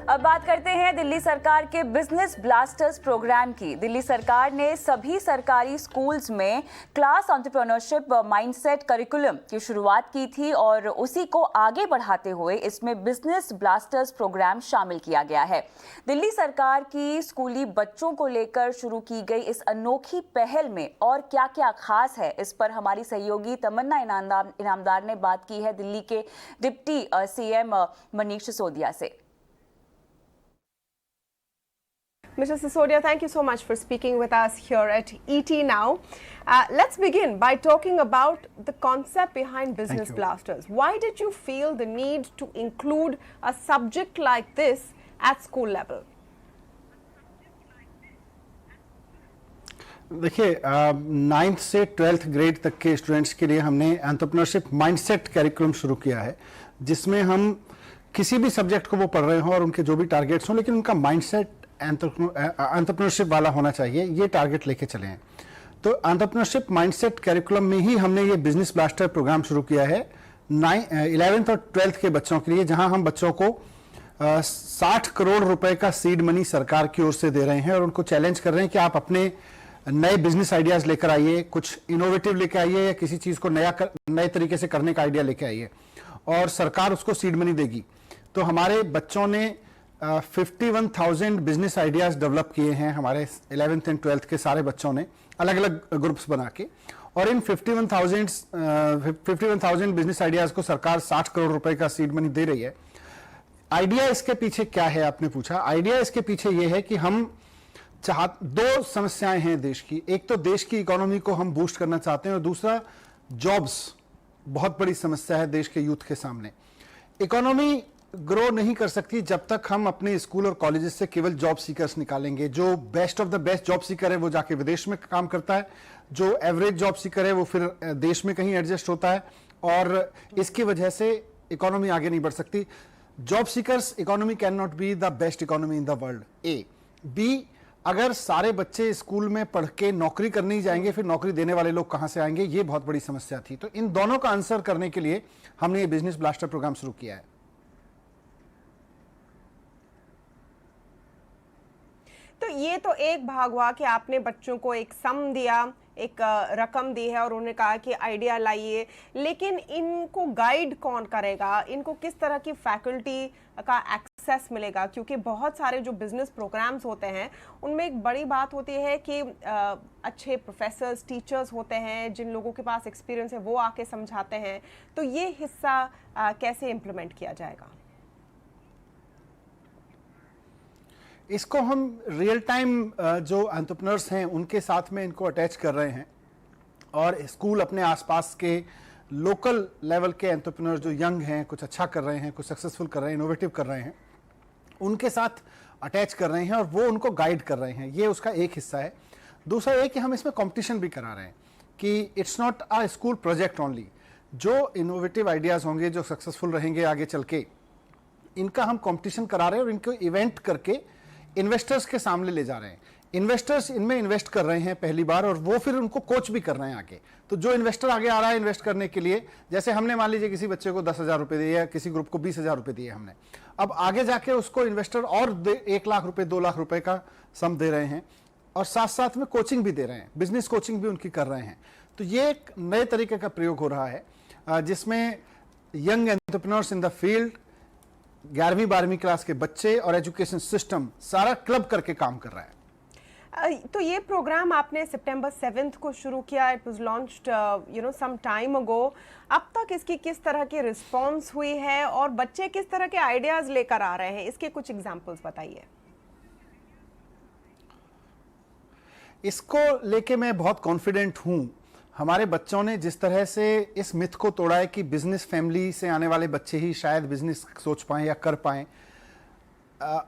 अब बात करते हैं दिल्ली सरकार के बिजनेस ब्लास्टर्स प्रोग्राम की। दिल्ली सरकार ने सभी सरकारी स्कूल्स में क्लास एंटरप्रेन्योरशिप माइंडसेट करिकुलम की शुरुआत की थी और उसी को आगे बढ़ाते हुए इसमें बिजनेस ब्लास्टर्स प्रोग्राम शामिल किया गया है। दिल्ली सरकार की स्कूली बच्चों को लेकर शुरू की गई इस अनोखी पहल में और क्या क्या खास है, इस पर हमारी सहयोगी तमन्ना इनामदार ने बात की है दिल्ली के डिप्टी सीएम मनीष सिसोदिया से। Mr. Sisodia, thank you so much for speaking with us here at ET Now. Let's begin by talking about the concept behind Business Blasters. Why did you feel the need to include a subject like this at school level? देखिए, 9th से 12th grade तक के students के लिए हमने entrepreneurship mindset curriculum शुरू किया है, जिसमें हम किसी भी सब्जेक्ट को वो पढ़ रहे हों और उनके जो भी टारगेट्स हों, लेकिन उनका माइंडसेट एंटरप्रेन्योरशिप वाला होना चाहिए, ये टारगेट लेके चले हैं। तो एंटरप्रेन्योरशिप माइंडसेट कैरिकुलम में ही हमने ये बिजनेस ब्लास्टर प्रोग्राम शुरू किया है 11th और 12th के बच्चों के लिए, जहां हम बच्चों को 60 करोड़ रुपए का सीड मनी सरकार की ओर से दे रहे हैं और उनको चैलेंज कर रहे हैं कि आप अपने नए बिजनेस आइडियाज लेकर आइए, कुछ इनोवेटिव लेकर आइए या किसी चीज को नए तरीके से करने का आइडिया लेकर आइए और सरकार उसको सीड मनी देगी। तो हमारे बच्चों ने 51,000 बिजनेस आइडियाज डेवलप किए हैं, हमारे 11th एंड 12th के सारे बच्चों ने अलग अलग ग्रुप्स बना के, और इन 51,000 बिजनेस आइडियाज को सरकार 60 करोड़ रुपए का सीड मनी दे रही है। आइडिया इसके पीछे क्या है, आपने पूछा। आइडिया इसके पीछे यह है कि हम दो समस्याएं हैं देश की। एक तो देश की इकोनॉमी को हम बूस्ट करना चाहते हैं और दूसरा जॉब्स, बहुत बड़ी समस्या है देश के यूथ के सामने। इकोनॉमी ग्रो नहीं कर सकती जब तक हम अपने स्कूल और कॉलेजेस से केवल जॉब सीकर्स निकालेंगे। जो best of the best job seeker है वो जाके विदेश में काम करता है, जो एवरेज जॉब सीकर है वो फिर देश में कहीं एडजस्ट होता है और इसकी वजह से इकोनॉमी आगे नहीं बढ़ सकती। Job seekers economy can not be the best economy in the world. A B, अगर सारे बच्चे स्कूल में पढ़ के नौकरी करने ही जाएंगे, फिर नौकरी देने वाले लोग कहां से आएंगे, ये बहुत बड़ी समस्या थी। तो इन दोनों का आंसर करने के लिए हमने ये बिजनेस ब्लास्टर प्रोग्राम शुरू किया है। तो ये तो एक भाग हुआ कि आपने बच्चों को एक सम दिया, एक रकम दी है और उन्होंने कहा कि आइडिया लाइए, लेकिन इनको गाइड कौन करेगा, इनको किस तरह की फैकल्टी का एक्सेस मिलेगा? क्योंकि बहुत सारे जो बिजनेस प्रोग्राम्स होते हैं उनमें एक बड़ी बात होती है कि अच्छे प्रोफेसर्स, टीचर्स होते हैं, जिन लोगों के पास एक्सपीरियंस है वो आके समझाते हैं। तो ये हिस्सा कैसे इम्प्लीमेंट किया जाएगा? इसको हम रियल टाइम जो एंटरप्रेन्योर्स हैं उनके साथ में इनको अटैच कर रहे हैं और स्कूल अपने आसपास के लोकल लेवल के एंटरप्रेन्योर जो यंग हैं, कुछ अच्छा कर रहे हैं, कुछ सक्सेसफुल कर रहे हैं, इनोवेटिव कर रहे हैं, उनके साथ अटैच कर रहे हैं और वो उनको गाइड कर रहे हैं। ये उसका एक हिस्सा है। दूसरा ये कि हम इसमें कंपटीशन भी करा रहे हैं कि it's not a school project only. जो इनोवेटिव आइडियाज़ होंगे, जो सक्सेसफुल रहेंगे आगे चल के, इनका हम कंपटीशन करा रहे हैं और इनको इवेंट करके इन्वेस्टर्स के सामने ले जा रहे हैं। इन्वेस्टर्स इनमें इन्वेस्ट कर रहे हैं पहली बार और वो फिर उनको कोच भी कर रहे हैं आगे। तो जो इन्वेस्टर आगे आ रहा है इन्वेस्ट करने के लिए, जैसे हमने मान लीजिए किसी बच्चे को 10,000 रुपए दिए या किसी ग्रुप को 20,000 रुपए दिए हमने, अब आगे जाके उसको इन्वेस्टर और 1 लाख रुपए, 2 लाख रुपए का सम दे रहे हैं और साथ साथ में कोचिंग भी दे रहे हैं, बिजनेस कोचिंग भी उनकी कर रहे हैं। तो ये एक नए तरीके का प्रयोग हो रहा है जिसमें young entrepreneurs in the field, 11वीं 12वीं क्लास के बच्चे और एजुकेशन सिस्टम सारा क्लब करके काम कर रहा है। तो ये प्रोग्राम आपने सितंबर 7 को शुरू किया, it was launched some time ago. अब तक इसकी किस तरह की रिस्पांस हुई है और बच्चे किस तरह के आइडियाज लेकर आ रहे हैं, इसके कुछ एग्जांपल्स बताइए। इसको लेके मैं बहुत कॉन्फिडेंट हूं। हमारे बच्चों ने जिस तरह से इस मिथ को तोड़ा है कि बिजनेस फैमिली से आने वाले बच्चे ही शायद बिजनेस सोच पाएं या कर पाएं,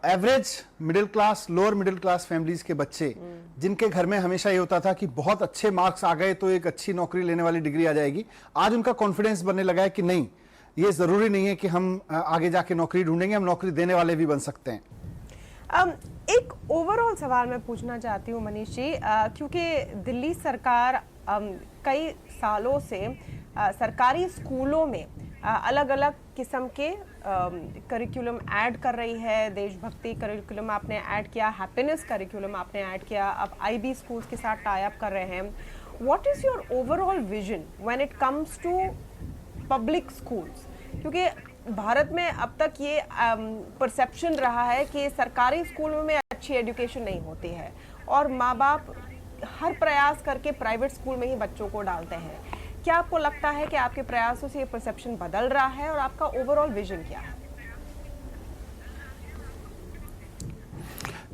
average middle class, lower middle class families के बच्चे जिनके घर में हमेशा ये होता था कि बहुत अच्छे मार्क्स आ गए तो एक अच्छी नौकरी लेने वाली डिग्री आ जाएगी, आज उनका कॉन्फिडेंस बनने लगा है कि नहीं, ये जरूरी नहीं है कि हम आगे जाके नौकरी ढूंढेंगे, हम नौकरी देने वाले भी बन सकते हैं। एक ओवरऑल सवाल मैं पूछना चाहती हूँ मनीष जी, क्योंकि दिल्ली सरकार कई सालों से सरकारी स्कूलों में अलग अलग किस्म के करिकुलम ऐड कर रही है, देशभक्ति करिकुलम आपने ऐड किया, हैप्पीनेस करिकुलम आपने ऐड किया, अब आईबी स्कूल्स के साथ टाई अप कर रहे हैं. What is your overall vision when it comes to public schools? क्योंकि भारत में अब तक ये परसेप्शन रहा है कि सरकारी स्कूलों में अच्छी एजुकेशन नहीं होती है और माँ बाप हर प्रयास करके प्राइवेट स्कूल में ही बच्चों को डालते हैं. क्या आपको लगता है कि आपके प्रयासों से ये परसेप्शन बदल रहा है और आपका ओवरऑल विजन क्या है?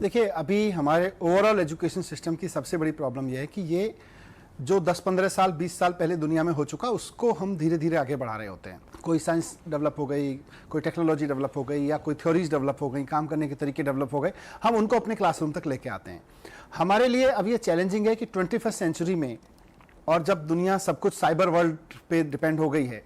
देखिए, अभी हमारे ओवरऑल एजुकेशन सिस्टम की सबसे बड़ी प्रॉब्लम यह है कि ये जो 10-15 साल 20 साल पहले दुनिया में हो चुका उसको हम धीरे धीरे आगे बढ़ा रहे होते हैं. कोई साइंस डेवलप हो गई, कोई टेक्नोलॉजी डेवलप हो गई या कोई थ्योरीज डेवलप हो गई, काम करने के तरीके डेवलप हो गए, हम उनको अपने क्लासरूम तक लेके आते हैं. हमारे लिए अब ये चैलेंजिंग है कि 21st सेंचुरी में, और जब दुनिया सब कुछ साइबर वर्ल्ड पे डिपेंड हो गई है,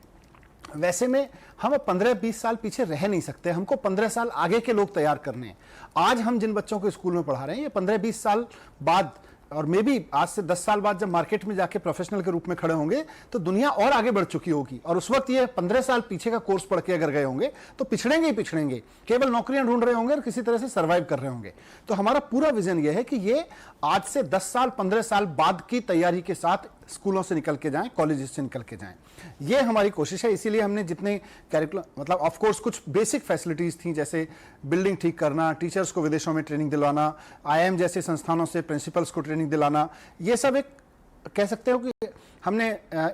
वैसे में हम 15-20 साल पीछे रह नहीं सकते. हमको 15 साल आगे के लोग तैयार करने हैं. आज हम जिन बच्चों को स्कूल में पढ़ा रहे हैं, ये 15-20 साल बाद और मे बी आज से 10 साल बाद जब मार्केट में जाके प्रोफेशनल के रूप में खड़े होंगे तो दुनिया और आगे बढ़ चुकी होगी. और उस वक्त ये 15 साल पीछे का कोर्स पढ़ के अगर गए होंगे तो पिछड़ेंगे ही पिछड़ेंगे, केवल नौकरियां ढूंढ रहे होंगे और किसी तरह से सर्वाइव कर रहे होंगे. तो हमारा पूरा विजन ये है कि ये आज से 10 साल 15 साल बाद की तैयारी के साथ स्कूलों से निकल के जाएं, कॉलेजेस से निकल के जाएं. ये हमारी कोशिश है. इसीलिए हमने जितने कैरिकुलम, मतलब ऑफ कोर्स कुछ बेसिक फैसिलिटीज थी, जैसे बिल्डिंग ठीक करना, टीचर्स को विदेशों में ट्रेनिंग दिलवाना, आईआईएम जैसे संस्थानों से प्रिंसिपल्स को ट्रेनिंग दिलाना, ये सब एक कह सकते हो कि हमने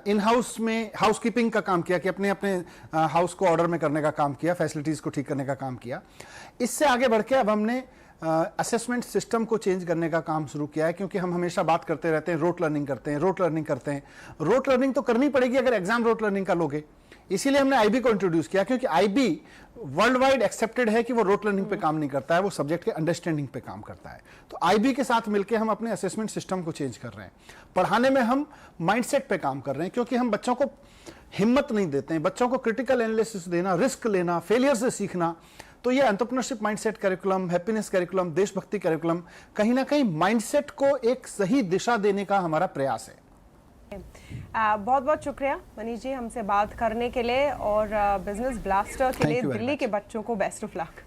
इन हाउस में हाउसकीपिंग का काम किया, कि अपने अपने हाउस को ऑर्डर में करने का काम किया, फैसिलिटीज को ठीक करने का काम किया. इससे आगे बढ़ के अब हमने असेसमेंट सिस्टम को चेंज करने का काम शुरू किया है, क्योंकि हम हमेशा बात करते रहते हैं रोट लर्निंग करते हैं, रोट लर्निंग करते हैं. रोट लर्निंग तो करनी पड़ेगी अगर एग्जाम रोट लर्निंग का लोगे. इसीलिए हमने आईबी को इंट्रोड्यूस किया, क्योंकि आईबी वर्ल्ड वाइड एक्सेप्टेड है कि वो रोट लर्निंग पे काम नहीं करता है, वो सब्जेक्ट के अंडरस्टैंडिंग पे काम करता है. तो आईबी के साथ मिलकर हम अपने असेसमेंट सिस्टम को चेंज कर रहे हैं. पढ़ाने में हम माइंडसेट पे काम कर रहे हैं, क्योंकि हम बच्चों को हिम्मत नहीं देते हैं. बच्चों को क्रिटिकल एनालिसिस देना, रिस्क लेना, फेलियर से सीखना. तो ये entrepreneurship mindset curriculum, happiness curriculum, देशभक्ति करिकुलम कहीं ना कहीं माइंडसेट को एक सही दिशा देने का हमारा प्रयास है. बहुत बहुत शुक्रिया मनीष जी हमसे बात करने के लिए, और बिजनेस ब्लास्टर के Thank लिए you very दिल्ली much. के बच्चों को बेस्ट ऑफ लक.